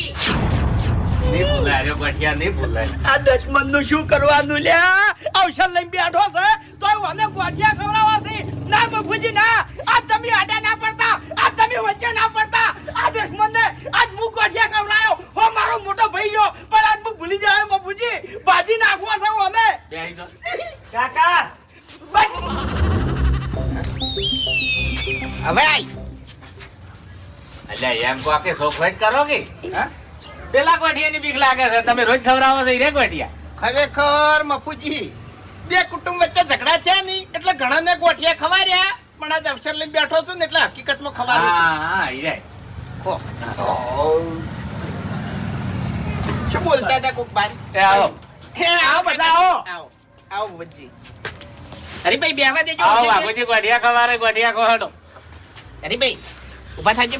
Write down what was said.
હતી. નહીં ભૂલાય ગોઠિયા, નહીં ભૂલાય. આ દશમન નું શું કરવાનું લ્યા? અવસર લઈને બેઠો છે તોય મને ગોઠિયા ખવડાવવા છે. ના મફુજી ના, આ તમે આડા ના પડતા, આ તમે વચ્ચે ના પડતા. આ દશમન ને આજ હું ગોઠિયા ખવડાયો. હો મારો મોટો ભાઈ ગયો, પણ આજ હું ભૂલી જાય મફુજી. ભાજી નાખવા છે અમે. બેહી ગયો. કાકા હવે આઈ અલ્યા એમ કહો કે સોખવટ કરો કે હા? પેલા ગોઠિયાની બીક લાગે છે, તમે રોજ ખવડાવો છો ઈ રે ગોઠિયા. ખરેખર મફુજી બે કુટુંબ વચ્ચે ઝઘડા થયા નહીં એટલે ઘણાને ગોઠિયા ખવાર્યા, પણ આજ અવસર લઈને બેઠો છું ને એટલે હકીકતમાં ખવાર્યું હા હા ઈ રે. છે. શું બોલતા હતા કોક બાર? એ આવો હે આવો બધા આવો આવો મફુજી. હરીભાઈ બેહવા દેજો. આવો બાપુજી ગોઠિયા ખવારે, ગોઠિયા ખવાડો. હરીભાઈ ઉભા થાજો.